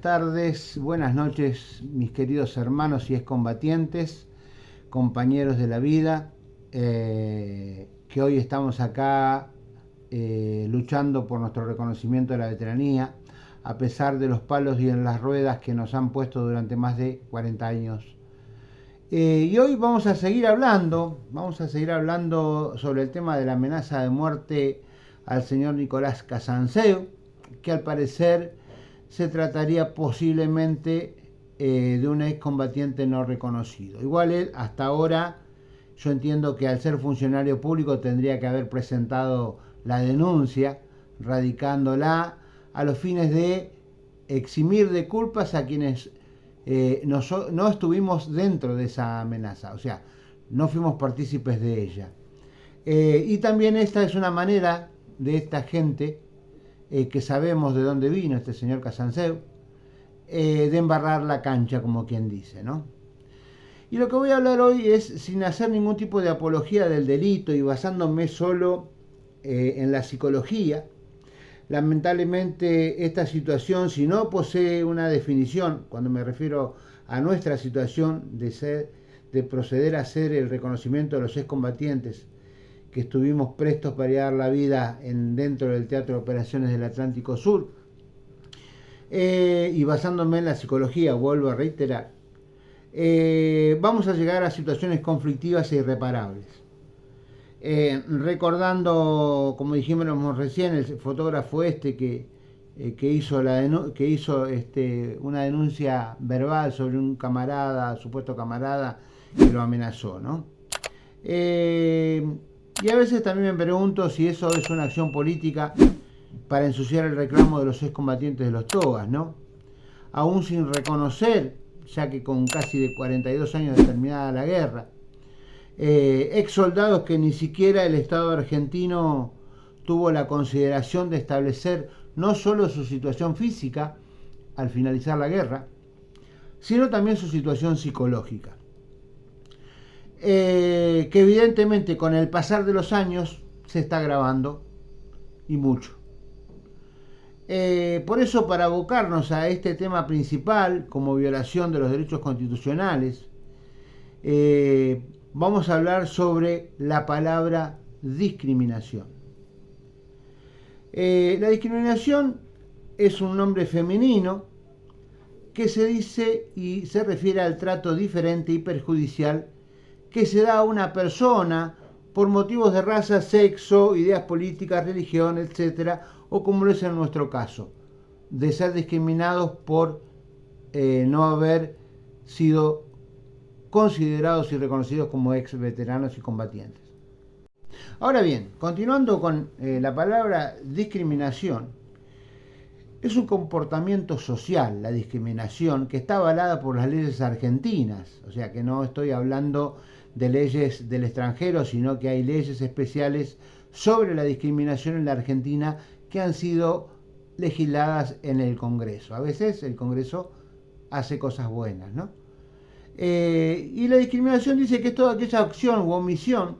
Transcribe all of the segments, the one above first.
tardes, buenas noches, mis queridos hermanos y excombatientes, compañeros de la vida, que hoy estamos acá luchando por nuestro reconocimiento de la veteranía, a pesar de los palos y en las ruedas que nos han puesto durante más de 40 años. Y hoy vamos a seguir hablando sobre el tema de la amenaza de muerte al señor Nicolás Casanseu, que al parecer se trataría posiblemente de un excombatiente no reconocido. Igual él, hasta ahora, yo entiendo que al ser funcionario público tendría que haber presentado la denuncia, radicándola a los fines de eximir de culpas a quienes no estuvimos dentro de esa amenaza, o sea, no fuimos partícipes de ella. Y también esta es una manera de esta gente, que sabemos de dónde vino este señor Casanseu, de embarrar la cancha, como quien dice, ¿no? Y lo que voy a hablar hoy es sin hacer ningún tipo de apología del delito y basándome solo en la psicología. Lamentablemente esta situación, si no posee una definición, cuando me refiero a nuestra situación de proceder a hacer el reconocimiento de los excombatientes que estuvimos prestos para dar la vida dentro del Teatro de Operaciones del Atlántico Sur, y basándome en la psicología, vuelvo a reiterar, vamos a llegar a situaciones conflictivas e irreparables. Recordando, como dijimos recién, el fotógrafo que hizo una denuncia verbal sobre un supuesto camarada, que lo amenazó, ¿no? Y a veces también me pregunto si eso es una acción política para ensuciar el reclamo de los excombatientes de los togas, ¿no? Aún sin reconocer, ya que con casi de 42 años de terminada la guerra, ex soldados que ni siquiera el Estado argentino tuvo la consideración de establecer no solo su situación física al finalizar la guerra, sino también su situación psicológica. Que evidentemente con el pasar de los años se está agravando, y mucho. Por eso, para abocarnos a este tema principal como violación de los derechos constitucionales, vamos a hablar sobre la palabra discriminación. La discriminación es un nombre femenino que se dice y se refiere al trato diferente y perjudicial que se da a una persona por motivos de raza, sexo, ideas políticas, religión, etc., o como lo es en nuestro caso, de ser discriminados por no haber sido considerados y reconocidos como ex veteranos y combatientes. Ahora bien, continuando con la palabra discriminación, es un comportamiento social, la discriminación, que está avalada por las leyes argentinas, o sea que no estoy hablando de leyes del extranjero, sino que hay leyes especiales sobre la discriminación en la Argentina que han sido legisladas en el Congreso. A veces el Congreso hace cosas buenas, ¿no? Y la discriminación dice que es toda aquella acción u omisión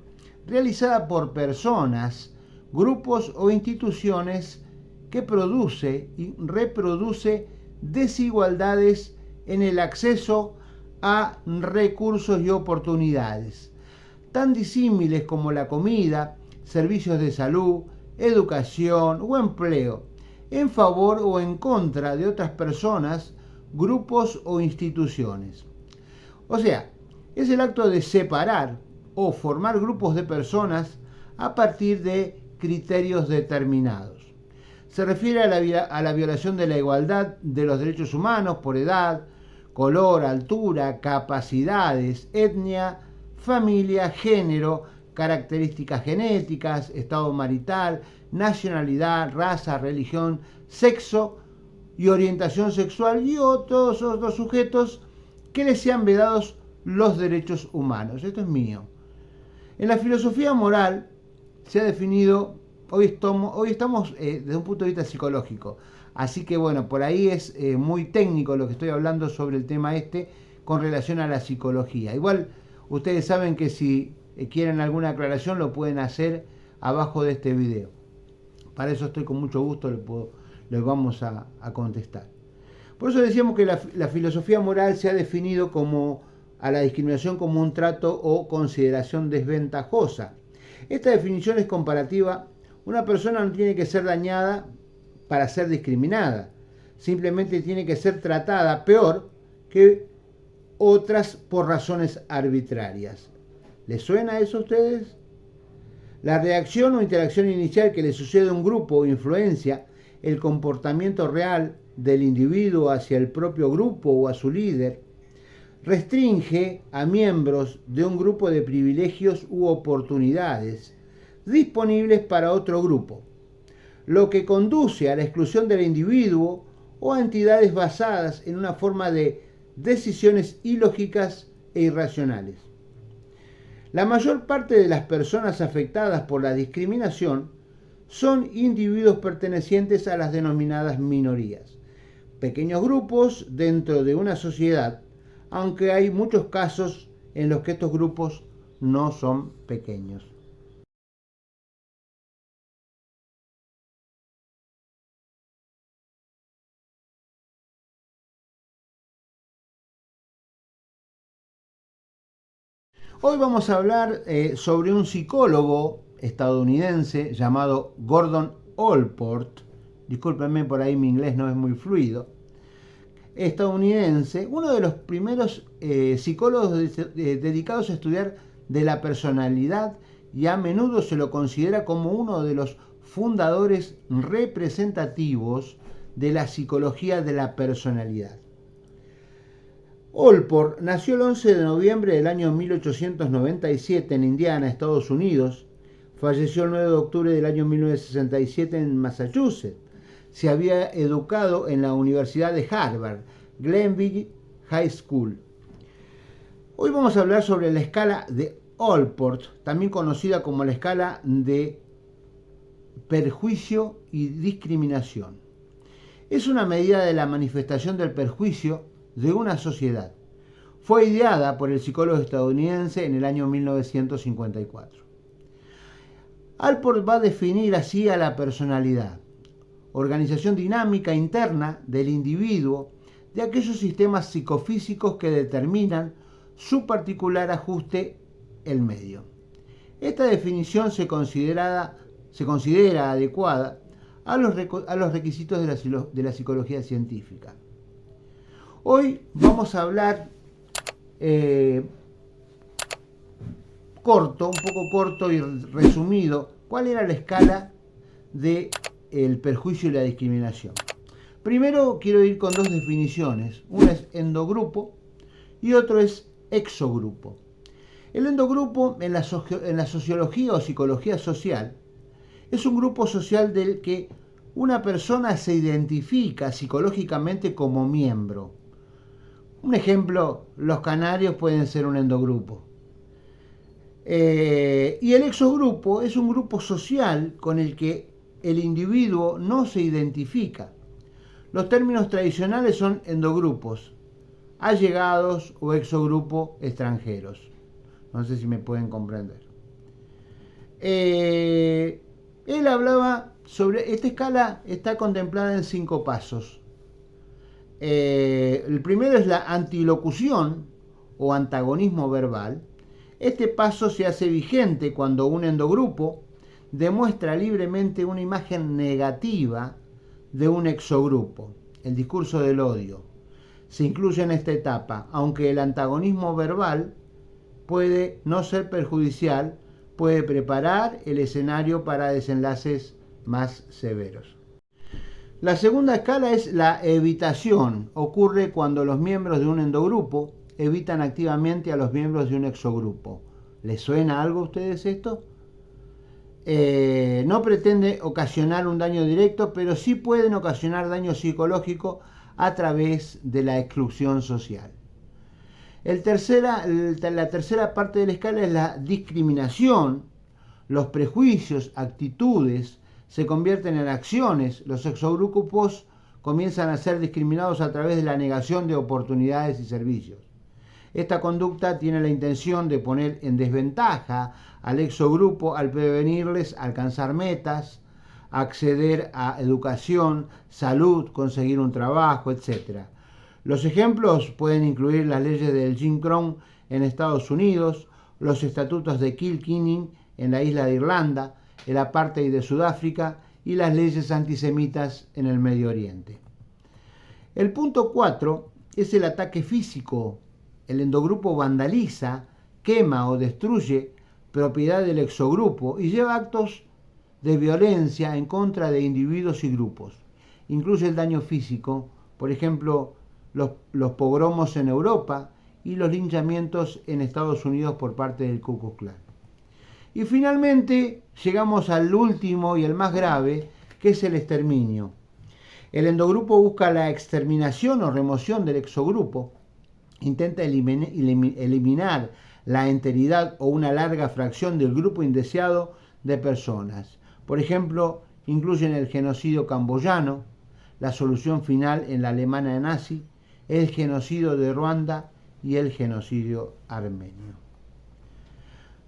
realizada por personas, grupos o instituciones que produce y reproduce desigualdades en el acceso a recursos y oportunidades, tan disímiles como la comida, servicios de salud, educación o empleo, en favor o en contra de otras personas, grupos o instituciones. O sea, es el acto de separar o formar grupos de personas a partir de criterios determinados. Se refiere a la violación de la igualdad de los derechos humanos por edad, color, altura, capacidades, etnia, familia, género, características genéticas, estado marital, nacionalidad, raza, religión, sexo y orientación sexual y todos otros sujetos que les sean vedados los derechos humanos. Esto es mío. En la filosofía moral se ha definido, hoy estamos desde un punto de vista psicológico, así que bueno, por ahí es muy técnico lo que estoy hablando sobre el tema con relación a la psicología. Igual ustedes saben que si quieren alguna aclaración lo pueden hacer abajo de este video. Para eso estoy con mucho gusto, les vamos a contestar. Por eso decíamos que la filosofía moral se ha definido a la discriminación como un trato o consideración desventajosa. Esta definición es comparativa. Una persona no tiene que ser dañada para ser discriminada. Simplemente tiene que ser tratada peor que otras por razones arbitrarias. ¿Les suena eso a ustedes? La reacción o interacción inicial que le sucede a un grupo influencia el comportamiento real del individuo hacia el propio grupo o a su líder. Restringe a miembros de un grupo de privilegios u oportunidades disponibles para otro grupo, lo que conduce a la exclusión del individuo o a entidades basadas en una forma de decisiones ilógicas e irracionales. La mayor parte de las personas afectadas por la discriminación son individuos pertenecientes a las denominadas minorías, pequeños grupos dentro de una sociedad, aunque hay muchos casos en los que estos grupos no son pequeños. Hoy vamos a hablar sobre un psicólogo estadounidense llamado Gordon Allport. Discúlpenme, por ahí mi inglés no es muy fluido. Estadounidense, uno de los primeros psicólogos dedicados a estudiar de la personalidad, y a menudo se lo considera como uno de los fundadores representativos de la psicología de la personalidad. Allport nació el 11 de noviembre del año 1897 en Indiana, Estados Unidos. Falleció el 9 de octubre del año 1967 en Massachusetts. Se había educado en la Universidad de Harvard, Glenville High School. Hoy vamos a hablar sobre la escala de Allport, también conocida como la escala de perjuicio y discriminación. Es una medida de la manifestación del perjuicio de una sociedad. Fue ideada por el psicólogo estadounidense en el año 1954. Allport va a definir así a la personalidad: organización dinámica interna del individuo de aquellos sistemas psicofísicos que determinan su particular ajuste el medio. Esta definición se considera adecuada a los requisitos de la psicología científica. Hoy vamos a hablar un poco corto y resumido, cuál era la escala del perjuicio y la discriminación. Primero quiero ir con dos definiciones. Una es endogrupo y otro es exogrupo. El endogrupo en la sociología o psicología social es un grupo social del que una persona se identifica psicológicamente como miembro. Un ejemplo, los canarios pueden ser un endogrupo. Y el exogrupo es un grupo social con el que el individuo no se identifica. Los términos tradicionales son endogrupos, allegados o exogrupo extranjeros. No sé si me pueden comprender. Él hablaba sobre esta escala, está contemplada en 5 pasos. El primero es la antilocución o antagonismo verbal. Este paso se hace vigente cuando un endogrupo demuestra libremente una imagen negativa de un exogrupo, el discurso del odio. Se incluye en esta etapa, aunque el antagonismo verbal puede no ser perjudicial, puede preparar el escenario para desenlaces más severos. La segunda escala es la evitación. Ocurre cuando los miembros de un endogrupo evitan activamente a los miembros de un exogrupo. ¿Les suena algo a ustedes esto? No pretende ocasionar un daño directo, pero sí pueden ocasionar daño psicológico a través de la exclusión social. La tercera parte de la escala es la discriminación. Los prejuicios, actitudes, se convierten en acciones. Los exogrupos comienzan a ser discriminados a través de la negación de oportunidades y servicios. Esta conducta tiene la intención de poner en desventaja al exogrupo al prevenirles alcanzar metas, acceder a educación, salud, conseguir un trabajo, etc. Los ejemplos pueden incluir las leyes del Jim Crow en Estados Unidos, los estatutos de Kilkenny en la isla de Irlanda, el apartheid de Sudáfrica y las leyes antisemitas en el Medio Oriente. El punto 4 es el ataque físico. El endogrupo vandaliza, quema o destruye propiedad del exogrupo y lleva actos de violencia en contra de individuos y grupos. Incluye el daño físico, por ejemplo, los pogromos en Europa y los linchamientos en Estados Unidos por parte del Ku Klux Klan. Y finalmente llegamos al último y el más grave, que es el exterminio. El endogrupo busca la exterminación o remoción del exogrupo, intenta eliminar la enteridad o una larga fracción del grupo indeseado de personas. Por ejemplo, incluyen el genocidio camboyano, la solución final en la Alemania nazi, el genocidio de Ruanda y el genocidio armenio.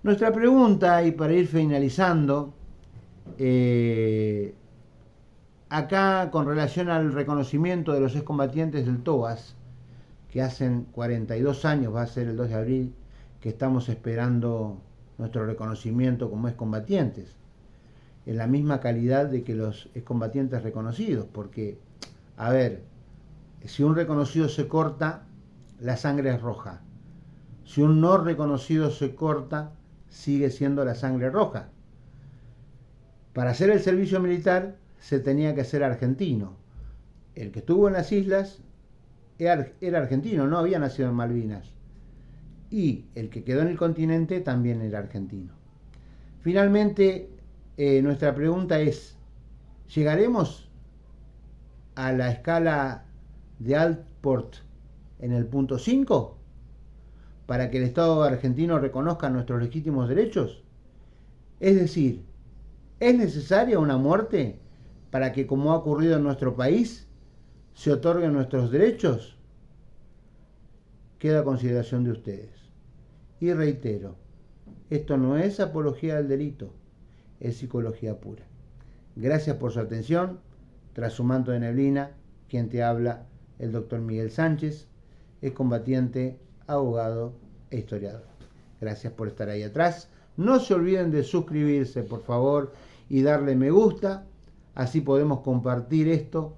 Nuestra pregunta, y para ir finalizando, acá con relación al reconocimiento de los excombatientes del TOAS, que hacen 42 años, va a ser el 2 de abril, que estamos esperando nuestro reconocimiento como excombatientes, en la misma calidad de que los excombatientes reconocidos, porque, a ver, si un reconocido se corta, la sangre es roja. Si un no reconocido se corta, sigue siendo la sangre roja. Para hacer el servicio militar se tenía que ser argentino. El que estuvo en las islas era argentino, no había nacido en Malvinas. Y el que quedó en el continente también era argentino. Finalmente, nuestra pregunta es, ¿llegaremos a la escala de Alport en el punto 5 para que el Estado argentino reconozca nuestros legítimos derechos? Es decir, ¿es necesaria una muerte para que, como ha ocurrido en nuestro país, se otorguen nuestros derechos? Queda a consideración de ustedes. Y reitero, esto no es apología del delito, es psicología pura. Gracias por su atención. Tras su manto de neblina, quien te habla, el doctor Miguel Sánchez, excombatiente, abogado e historiador. Gracias por estar ahí atrás. No se olviden de suscribirse, por favor, y darle me gusta. Así podemos compartir esto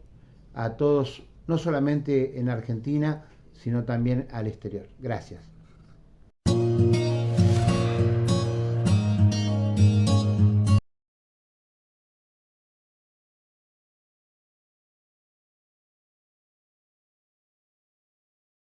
a todos, no solamente en Argentina, sino también al exterior. Gracias.